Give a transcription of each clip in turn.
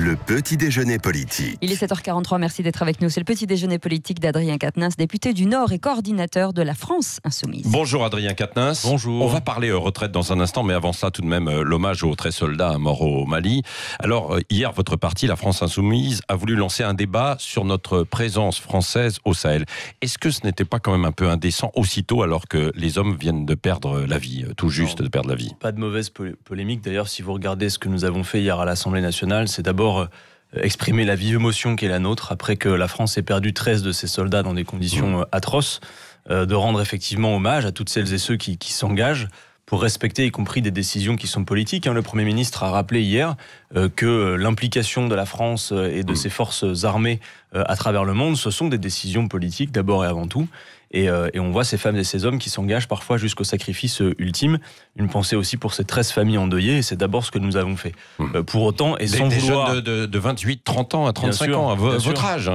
Le petit déjeuner politique. Il est 7h43, merci d'être avec nous. C'est le petit déjeuner politique d'Adrien Quatennens, député du Nord et coordinateur de la France Insoumise. Bonjour Adrien Quatennens. Bonjour. On va parler retraite dans un instant, mais avant cela tout de même l'hommage aux 13 soldats morts au Mali. Alors hier, votre parti, la France Insoumise, a voulu lancer un débat sur notre présence française au Sahel. Est-ce que ce n'était pas quand même un peu indécent aussitôt alors que les hommes viennent de perdre la vie, tout juste de perdre la vie? Pas de mauvaise polémique. D'ailleurs, si vous regardez ce que nous avons fait hier à l'Assemblée nationale, c'est d'abord exprimer la vive émotion qui est la nôtre après que la France ait perdu 13 de ses soldats dans des conditions atroces, de rendre effectivement hommage à toutes celles et ceux qui s'engagent pour respecter y compris des décisions qui sont politiques. Le Premier ministre a rappelé hier que l'implication de la France et de ses forces armées à travers le monde, ce sont des décisions politiques d'abord et avant tout. Et on voit ces femmes et ces hommes qui s'engagent parfois jusqu'au sacrifice ultime. Une pensée aussi pour ces 13 familles endeuillées, et c'est d'abord ce que nous avons fait. Pour autant, et sans vouloir... Des jeunes de 28, 30 ans à 35 ans, à votre âge.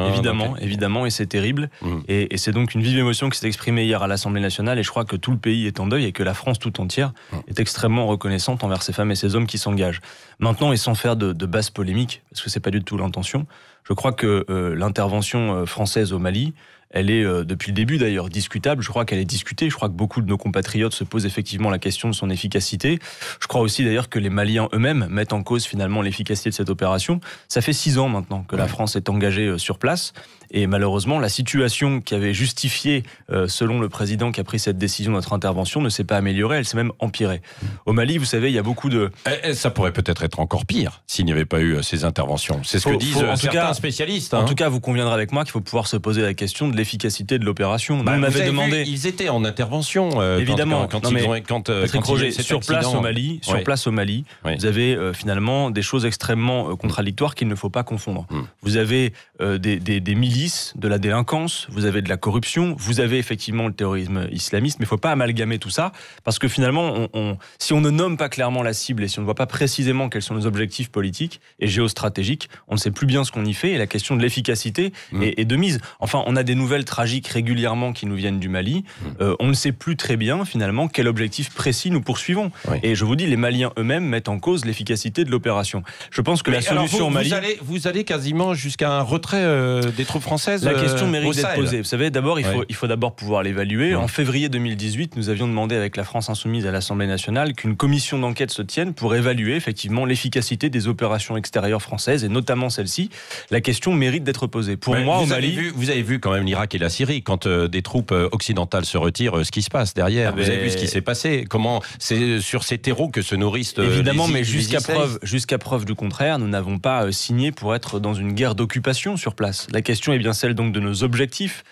Évidemment, et c'est terrible. Et c'est donc une vive émotion qui s'est exprimée hier à l'Assemblée nationale, et je crois que tout le pays est en deuil, et que la France tout entière est extrêmement reconnaissante envers ces femmes et ces hommes qui s'engagent. Maintenant, et sans faire de basses polémiques, parce que c'est pas du tout l'intention, je crois que l'intervention française au Mali, elle est, depuis le début d'ailleurs, discutable. Je crois qu'elle est discutée. Je crois que beaucoup de nos compatriotes se posent effectivement la question de son efficacité. Je crois aussi d'ailleurs que les Maliens eux-mêmes mettent en cause finalement l'efficacité de cette opération. Ça fait 6 ans maintenant que la France est engagée sur place. Et malheureusement, la situation qui avait justifié, selon le président qui a pris cette décision, notre intervention, ne s'est pas améliorée, elle s'est même empirée. Au Mali, vous savez, il y a beaucoup de... Ça pourrait peut-être être encore pire s'il n'y avait pas eu ces interventions. C'est ce que disent certains spécialistes. En tout cas, vous conviendrez avec moi qu'il faut pouvoir se poser la question de l'efficacité de l'opération. On avait demandé... Ils étaient en intervention évidemment, quand ils ont sur place au Mali, vous avez finalement des choses extrêmement contradictoires qu'il ne faut pas confondre. Vous avez des milices, de la délinquance, vous avez de la corruption, vous avez effectivement le terrorisme islamiste, mais il ne faut pas amalgamer tout ça, parce que finalement, si on ne nomme pas clairement la cible et si on ne voit pas précisément quels sont nos objectifs politiques et géostratégiques, on ne sait plus bien ce qu'on y fait, et la question de l'efficacité est de mise. Enfin, on a des nouvelles tragiques régulièrement qui nous viennent du Mali, on ne sait plus très bien finalement quel objectif précis nous poursuivons. Et je vous dis, les Maliens eux-mêmes mettent en cause l'efficacité de l'opération. Je pense que la solution au Mali... Vous allez quasiment jusqu'à un retrait des troupes françaises. La question mérite d'être posée. Vous savez, d'abord, il faut d'abord pouvoir l'évaluer. En février 2018, nous avions demandé avec la France Insoumise à l'Assemblée nationale qu'une commission d'enquête se tienne pour évaluer effectivement l'efficacité des opérations extérieures françaises, et notamment celle-ci. La question mérite d'être posée. Pour moi, au Mali... Vous avez vu quand même l'Irak et la Syrie, quand des troupes occidentales se retirent, ce qui se passe derrière. Vous avez vu ce qui s'est passé. Comment c'est sur ces terreaux que se nourrissent évidemment, mais jusqu'à preuve du contraire, nous n'avons pas signé pour être dans une guerre d'occupation sur place. La question est bien celle donc de nos objectifs.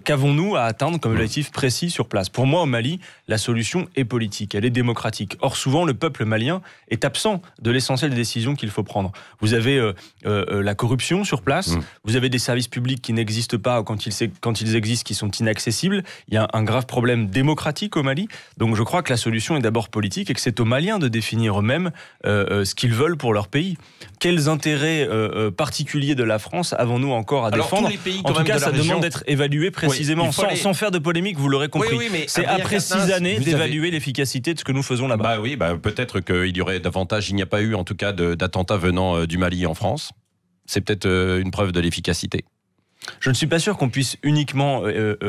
Qu'avons-nous à atteindre comme objectif précis sur place? Pour moi, au Mali, la solution est politique, elle est démocratique. Or, souvent, le peuple malien est absent de l'essentiel des décisions qu'il faut prendre. Vous avez la corruption sur place, vous avez des services publics qui n'existent pas, ou quand ils existent, qui sont inaccessibles. Il y a un grave problème démocratique au Mali. Donc, je crois que la solution est d'abord politique et que c'est aux Maliens de définir eux-mêmes ce qu'ils veulent pour leur pays. Quels intérêts particuliers de la France avons-nous encore à défendre? En tout cas, ça demande d'être évalué précisément, sans faire de polémique, vous l'aurez compris. Mais c'est après 6 années d'évaluer l'efficacité de ce que nous faisons là-bas. Peut-être qu'il y aurait davantage, il n'y a pas eu en tout cas d'attentats venant du Mali en France. C'est peut-être une preuve de l'efficacité. Je ne suis pas sûr qu'on puisse uniquement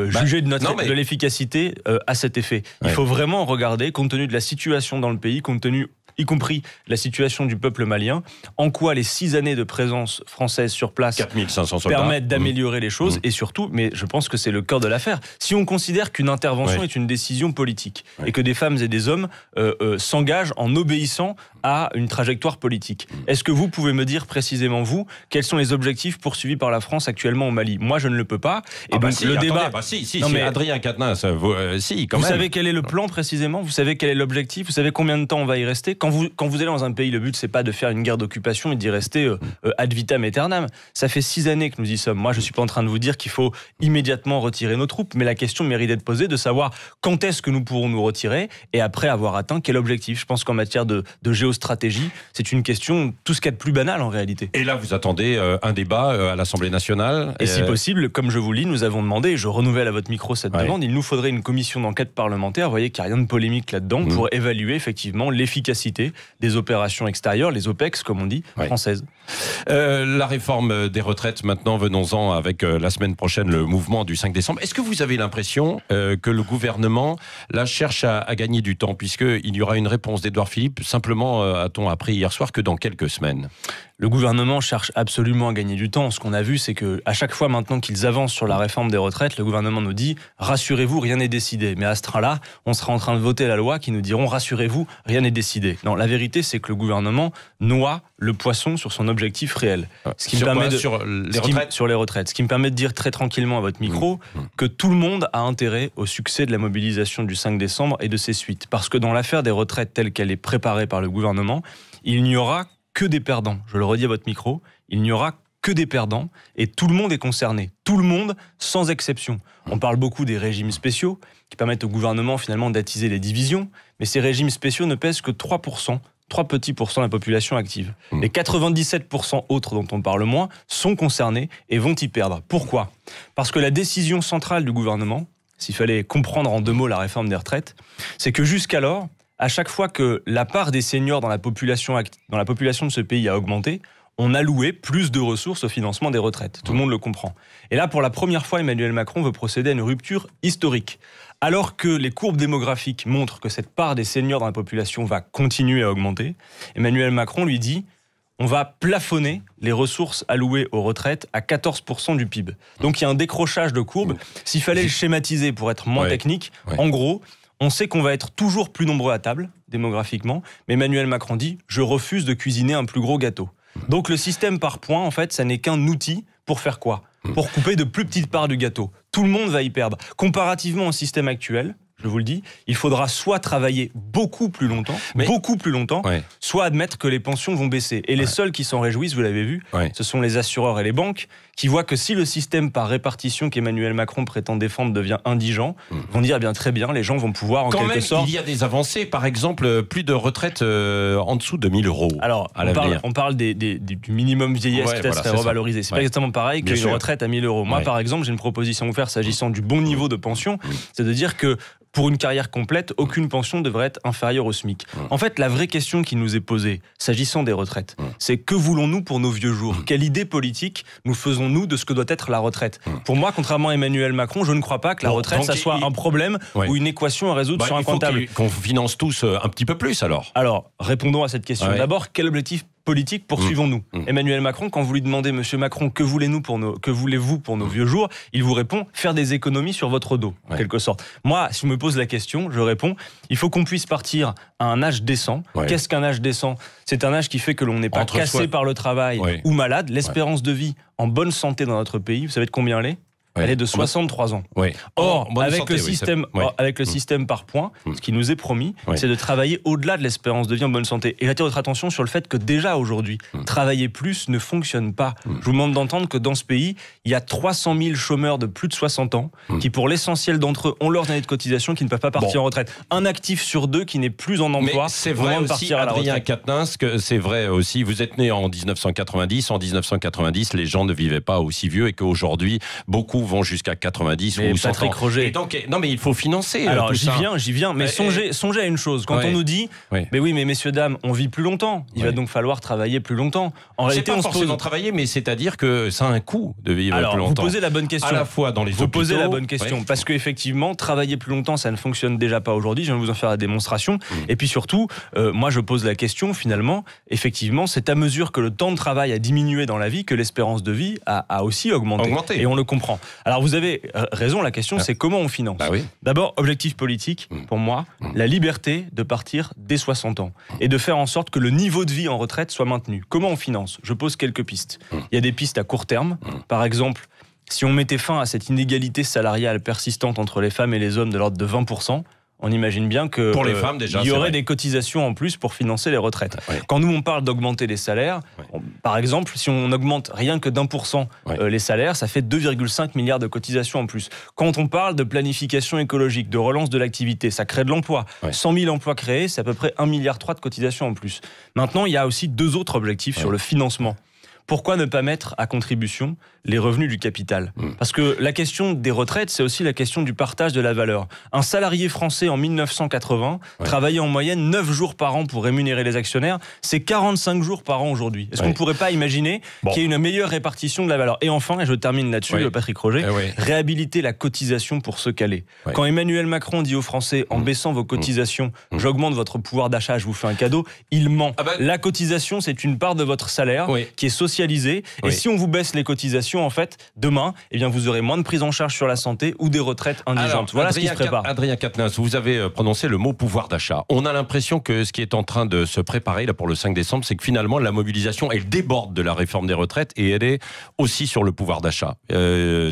juger de l'efficacité à cet effet. Il faut vraiment regarder, compte tenu de la situation dans le pays, compte tenu y compris la situation du peuple malien, en quoi les 6 années de présence française sur place 4500 soldats permettent d'améliorer les choses, et surtout, mais je pense que c'est le cœur de l'affaire, si on considère qu'une intervention est une décision politique, et que des femmes et des hommes s'engagent en obéissant à une trajectoire politique. Est-ce que vous pouvez me dire précisément, vous, quels sont les objectifs poursuivis par la France actuellement au Mali? Moi, je ne le peux pas. Et le débat... Adrien Quatennens, quand vous même. savez quel est le plan précisément? Vous savez quel est l'objectif? Vous savez combien de temps on va y rester? Quand vous allez dans un pays, le but, c'est pas de faire une guerre d'occupation et d'y rester ad vitam aeternam. Ça fait 6 années que nous y sommes. Moi, je suis pas en train de vous dire qu'il faut immédiatement retirer nos troupes, mais la question mérite d'être posée de savoir quand est-ce que nous pourrons nous retirer et après avoir atteint quel objectif. Je pense qu'en matière de géostratégie, stratégie. C'est une question tout ce qu'il y a de plus banal en réalité. Et là, vous attendez un débat à l'Assemblée nationale. Et si possible, comme je vous le dis, nous avons demandé, et je renouvelle à votre micro cette demande, il nous faudrait une commission d'enquête parlementaire, vous voyez qu'il n'y a rien de polémique là-dedans, pour évaluer effectivement l'efficacité des opérations extérieures, les OPEX comme on dit, françaises. La réforme des retraites, maintenant, venons-en avec la semaine prochaine, le mouvement du 5 décembre. Est-ce que vous avez l'impression que le gouvernement là, cherche à gagner du temps, puisqu'il y aura une réponse d'Édouard Philippe, simplement, a-t-on appris hier soir, que dans quelques semaines? Le gouvernement cherche absolument à gagner du temps. Ce qu'on a vu, c'est que à chaque fois maintenant qu'ils avancent sur la réforme des retraites, le gouvernement nous dit « rassurez-vous, rien n'est décidé ». Mais à ce train-là, on sera en train de voter la loi qui nous diront « rassurez-vous, rien n'est décidé ». Non, la vérité, c'est que le gouvernement noie le poisson sur son objectif réel. Ce qui me permet sur les retraites. Ce qui me permet de dire très tranquillement à votre micro que tout le monde a intérêt au succès de la mobilisation du 5 décembre et de ses suites. Parce que dans l'affaire des retraites telle qu'elle est préparée par le gouvernement, il n'y aura que des perdants. Je le redis à votre micro, il n'y aura que des perdants et tout le monde est concerné. Tout le monde, sans exception. On parle beaucoup des régimes spéciaux qui permettent au gouvernement finalement d'attiser les divisions, mais ces régimes spéciaux ne pèsent que 3%. 3 petits pourcents de la population active. Les 97% autres dont on parle moins sont concernés et vont y perdre. Pourquoi ? Parce que la décision centrale du gouvernement, s'il fallait comprendre en 2 mots la réforme des retraites, c'est que jusqu'alors, à chaque fois que la part des seniors dans la population de ce pays a augmenté, on allouait plus de ressources au financement des retraites. Tout le monde le comprend. Et là, pour la première fois, Emmanuel Macron veut procéder à une rupture historique. Alors que les courbes démographiques montrent que cette part des seniors dans la population va continuer à augmenter, Emmanuel Macron lui dit « on va plafonner les ressources allouées aux retraites à 14% du PIB ». Donc il y a un décrochage de courbes. S'il fallait le schématiser pour être moins technique, en gros, on sait qu'on va être toujours plus nombreux à table, démographiquement, mais Emmanuel Macron dit « je refuse de cuisiner un plus gros gâteau ». Donc le système par points, en fait, ça n'est qu'un outil pour faire quoi ? Pour couper de plus petites parts du gâteau. Tout le monde va y perdre. Comparativement au système actuel, je vous le dis, il faudra soit travailler beaucoup plus longtemps, soit admettre que les pensions vont baisser. Et les seuls qui s'en réjouissent, vous l'avez vu, ce sont les assureurs et les banques, qui voient que si le système par répartition qu'Emmanuel Macron prétend défendre devient indigent, vont dire bien très bien, les gens vont pouvoir en quelque sorte... Il y a des avancées, par exemple, plus de retraite en dessous de 1000 €. Alors, on parle du minimum vieillesse qui serait revalorisé. C'est pas exactement pareil qu'une retraite à 1000 €. Moi, par exemple, j'ai une proposition à vous faire s'agissant du bon niveau de pension, c'est de dire que pour une carrière complète, aucune pension devrait être inférieure au SMIC. En fait, la vraie question qui nous est posée, s'agissant des retraites, c'est que voulons-nous pour nos vieux jours ? Quelle idée politique nous faisons-nous de ce que doit être la retraite ? Pour moi, contrairement à Emmanuel Macron, je ne crois pas que la retraite, ça soit un problème ou une équation à résoudre sur un comptable. Il faut qu'on finance tous un petit peu plus, alors. Alors, répondons à cette question. D'abord, quel objectif politique poursuivons-nous ? Emmanuel Macron, quand vous lui demandez, Monsieur Macron, que voulez-vous pour nos vieux jours ? Il vous répond, faire des économies sur votre dos, en quelque sorte. Moi, si je me pose la question, je réponds, il faut qu'on puisse partir à un âge décent. Qu'est-ce qu'un âge décent ? C'est un âge qui fait que l'on n'est pas cassé par le travail ou malade. L'espérance de vie en bonne santé dans notre pays, vous savez de combien elle est ? Elle est de 63 ans. Or, avec le système par points, ce qui nous est promis, c'est de travailler au-delà de l'espérance de vie en bonne santé. Et j'attire votre attention sur le fait que déjà aujourd'hui, travailler plus ne fonctionne pas. Je vous demande d'entendre que dans ce pays, il y a 300 000 chômeurs de plus de 60 ans qui, pour l'essentiel d'entre eux, ont leurs années de cotisation, qui ne peuvent pas partir en retraite. Un actif sur 2 qui n'est plus en emploi. Mais c'est vrai aussi, Adrien Quatennens, que c'est vrai aussi. Vous êtes né en 1990. En 1990, les gens ne vivaient pas aussi vieux et qu'aujourd'hui, beaucoup vont jusqu'à 90 ou 100 ans. Roger. Et donc, non, mais il faut financer. Alors, j'y viens. Mais songez à une chose. Quand on nous dit, mais oui, mais messieurs, dames, on vit plus longtemps. Il va donc falloir travailler plus longtemps. En réalité, on se pose travailler, mais c'est-à-dire que ça a un coût de vivre plus longtemps. Vous posez la bonne question. À la fois dans les hôpitaux. Vous posez la bonne question. Parce qu'effectivement, travailler plus longtemps, ça ne fonctionne déjà pas aujourd'hui. Je viens de vous en faire la démonstration. Et puis surtout, moi, je pose la question, finalement, effectivement, c'est à mesure que le temps de travail a diminué dans la vie que l'espérance de vie a aussi augmenté. Et on le comprend. Alors, vous avez raison, la question c'est comment on finance. D'abord, objectif politique, pour moi, la liberté de partir dès 60 ans et de faire en sorte que le niveau de vie en retraite soit maintenu. Comment on finance ? Je pose quelques pistes. Il y a des pistes à court terme. Par exemple, si on mettait fin à cette inégalité salariale persistante entre les femmes et les hommes de l'ordre de 20%, on imagine bien que pour les femmes déjà, il y aurait des cotisations en plus pour financer les retraites. Ouais. Quand nous on parle d'augmenter les salaires, par exemple, si on augmente rien que d'1% les salaires, ça fait 2,5 milliards de cotisations en plus. Quand on parle de planification écologique, de relance de l'activité, ça crée de l'emploi. 100 000 emplois créés, c'est à peu près 1,3 milliard de cotisations en plus. Maintenant, il y a aussi 2 autres objectifs sur le financement. Pourquoi ne pas mettre à contribution les revenus du capital ? Parce que la question des retraites, c'est aussi la question du partage de la valeur. Un salarié français en 1980 travaillait en moyenne 9 jours par an pour rémunérer les actionnaires. C'est 45 jours par an aujourd'hui. Est-ce qu'on ne pourrait pas imaginer qu'il y ait une meilleure répartition de la valeur ? Et enfin, et je termine là-dessus, Patrick Roger, réhabiliter la cotisation pour ce qu'elle est. Quand Emmanuel Macron dit aux Français, en baissant vos cotisations, j'augmente votre pouvoir d'achat, je vous fais un cadeau, il ment. La cotisation, c'est une part de votre salaire qui est socialisée. Et si on vous baisse les cotisations, en fait, demain, eh bien, vous aurez moins de prise en charge sur la santé ou des retraites indigentes. Alors, voilà ce qui se prépare. Adrien Quatennens, vous avez prononcé le mot pouvoir d'achat. On a l'impression que ce qui est en train de se préparer là, pour le 5 décembre, c'est que finalement, la mobilisation, elle déborde de la réforme des retraites et elle est aussi sur le pouvoir d'achat.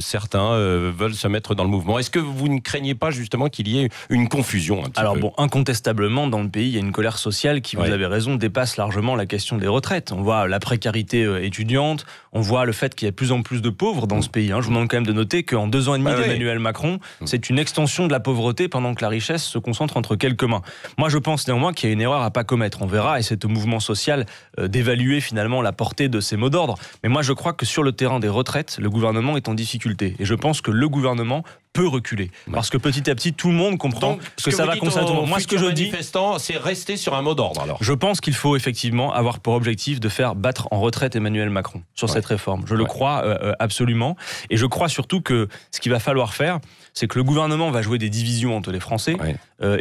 Certains veulent se mettre dans le mouvement. Est-ce que vous ne craignez pas justement qu'il y ait une confusion un petit peu ? Alors bon, incontestablement, dans le pays, il y a une colère sociale qui, vous avez raison, dépasse largement la question des retraites. On voit la précarité étudiante, on voit le fait qu'il y a de plus en plus de pauvres dans ce pays. Je vous demande quand même de noter qu'en 2 ans et demi d'Emmanuel Macron, c'est une extension de la pauvreté pendant que la richesse se concentre entre quelques mains. Moi, je pense néanmoins qu'il y a une erreur à pas commettre. On verra, et c'est au mouvement social d'évaluer finalement la portée de ces mots d'ordre. Mais moi, je crois que sur le terrain des retraites, le gouvernement est en difficulté. Et je pense que le gouvernement peut reculer. Parce que petit à petit, tout le monde comprend que ça va concerner tout le monde. Moi, ce que je dis, c'est rester sur un mot d'ordre. Alors, je pense qu'il faut effectivement avoir pour objectif de faire battre en retraite Emmanuel Macron sur cette réforme. Je le crois absolument. Et je crois surtout que ce qu'il va falloir faire, c'est que le gouvernement va jouer des divisions entre les Français.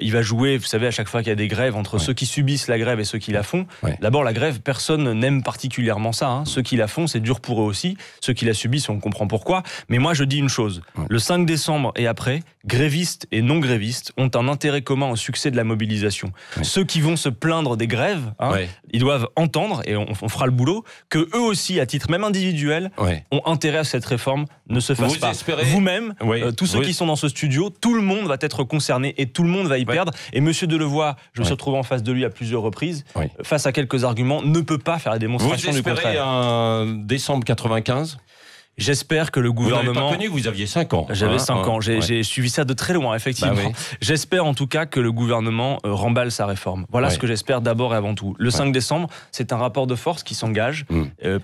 Il va jouer, vous savez, à chaque fois qu'il y a des grèves, entre ceux qui subissent la grève et ceux qui la font. D'abord, la grève, personne n'aime particulièrement ça. Ceux qui la font, c'est dur pour eux aussi. Ceux qui la subissent, on comprend pourquoi. Mais moi, je dis une chose. Le 5 décembre et après, grévistes et non grévistes ont un intérêt commun au succès de la mobilisation. Ceux qui vont se plaindre des grèves, ils doivent entendre, et on fera le boulot, que eux aussi, à titre même individuel, ont intérêt à ce que cette réforme ne se fasse pas. Vous-même, tous ceux qui sont dans ce studio, tout le monde va être concerné et tout le monde va y perdre. Et Monsieur Delevoye, je me suis retrouvé en face de lui à plusieurs reprises, face à quelques arguments, ne peut pas faire la démonstration du contraire. Vous espérez un décembre 95 ? J'espère que le gouvernement... Vous n'avez pas connu, vous aviez 5 ans. J'avais 5 ans, j'ai suivi ça de très loin, effectivement. J'espère en tout cas que le gouvernement remballe sa réforme. Voilà ce que j'espère d'abord et avant tout. Le 5 décembre, c'est un rapport de force qui s'engage,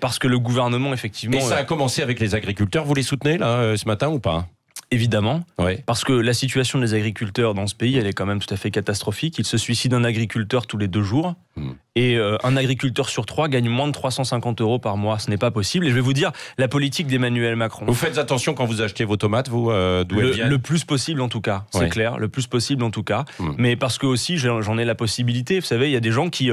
parce que le gouvernement, effectivement... Et ça a commencé avec les agriculteurs, vous les soutenez là, ce matin ou pas ? Évidemment, parce que la situation des agriculteurs dans ce pays, elle est quand même tout à fait catastrophique. Il se suicide un agriculteur tous les 2 jours. Et un agriculteur sur 3 gagne moins de 350 € par mois. Ce n'est pas possible. Et je vais vous dire, la politique d'Emmanuel Macron... Vous faites attention quand vous achetez vos tomates, vous, d'où elles viennent ? Le plus possible en tout cas, c'est clair. Le plus possible en tout cas. Mais parce que aussi, j'en ai la possibilité. Vous savez, il y a des gens qui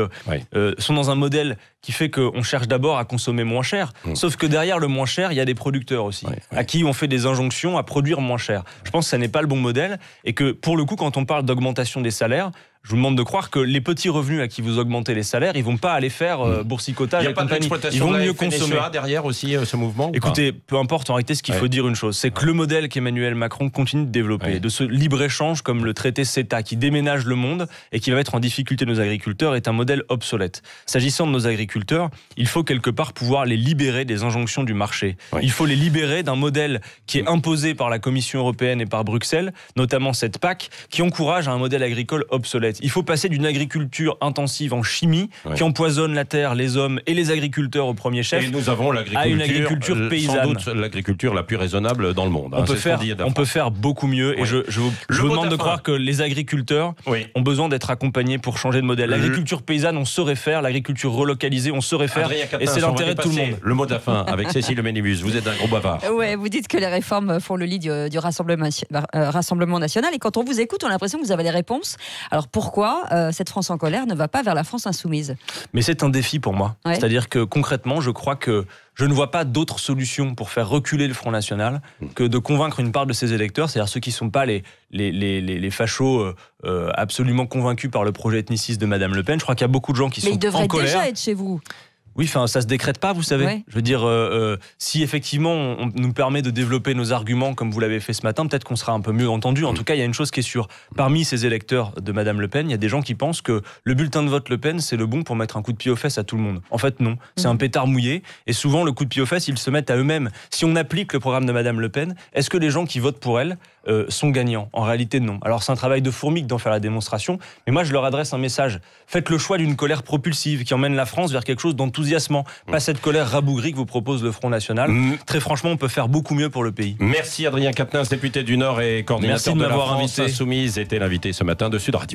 sont dans un modèle qui fait qu'on cherche d'abord à consommer moins cher. Sauf que derrière le moins cher, il y a des producteurs aussi, à qui on fait des injonctions à produire moins cher. Je pense que ça n'est pas le bon modèle. Et que pour le coup, quand on parle d'augmentation des salaires, je vous demande de croire que les petits revenus à qui vous augmentez les salaires, ils vont pas aller faire boursicotage et compagnie. Ils vont mieux consommer. Derrière aussi ce mouvement. Écoutez, peu importe, en réalité, ce qu'il faut dire une chose, c'est que le modèle qu'Emmanuel Macron continue de développer, de ce libre-échange comme le traité CETA, qui déménage le monde et qui va mettre en difficulté nos agriculteurs, est un modèle obsolète. S'agissant de nos agriculteurs, il faut quelque part pouvoir les libérer des injonctions du marché. Il faut les libérer d'un modèle qui est imposé par la Commission européenne et par Bruxelles, notamment cette PAC, qui encourage à un modèle agricole obsolète. Il faut passer d'une agriculture intensive en chimie, qui empoisonne la terre, les hommes et les agriculteurs au premier chef, et nous avons à une agriculture paysanne. Sans doute l'agriculture la plus raisonnable dans le monde. On peut faire beaucoup mieux. Et je vous demande de croire que les agriculteurs ont besoin d'être accompagnés pour changer de modèle. L'agriculture paysanne, on saurait faire. L'agriculture relocalisée, on saurait faire. Et c'est l'intérêt de tout le monde. Le mot de la fin avec Cécile Ménibus. Vous êtes un gros bavard. Vous dites que les réformes font le lit du Rassemblement national. Et quand on vous écoute, on a l'impression que vous avez les réponses. Alors pourquoi cette France en colère ne va pas vers la France insoumise ? Mais c'est un défi pour moi. C'est-à-dire que concrètement, je crois que je ne vois pas d'autre solution pour faire reculer le Front National que de convaincre une part de ses électeurs, c'est-à-dire ceux qui ne sont pas les fachos absolument convaincus par le projet ethniciste de Madame Le Pen. Je crois qu'il y a beaucoup de gens qui sont en colère. Mais ils devraient déjà être chez vous. Oui, enfin, ça se décrète pas, vous savez. Ouais. Je veux dire, si effectivement on nous permet de développer nos arguments comme vous l'avez fait ce matin, peut-être qu'on sera un peu mieux entendu. En tout cas, il y a une chose qui est sûre. Parmi ces électeurs de Madame Le Pen, il y a des gens qui pensent que le bulletin de vote Le Pen, c'est le bon pour mettre un coup de pied aux fesses à tout le monde. En fait, non. C'est un pétard mouillé. Et souvent, le coup de pied aux fesses, ils se mettent à eux-mêmes. Si on applique le programme de Madame Le Pen, est-ce que les gens qui votent pour elle sont gagnants? En réalité, non. Alors, c'est un travail de fourmi d'en faire la démonstration. Mais moi, je leur adresse un message. Faites le choix d'une colère propulsive qui emmène la France vers quelque chose d'enthousiasmant. Pas cette colère rabougrie que vous propose le Front National. Très franchement, on peut faire beaucoup mieux pour le pays. Merci Adrien Quatennens, député du Nord et coordinateur Merci de de la m'avoir France invité. Insoumise, était l'invité ce matin de Sud Radio.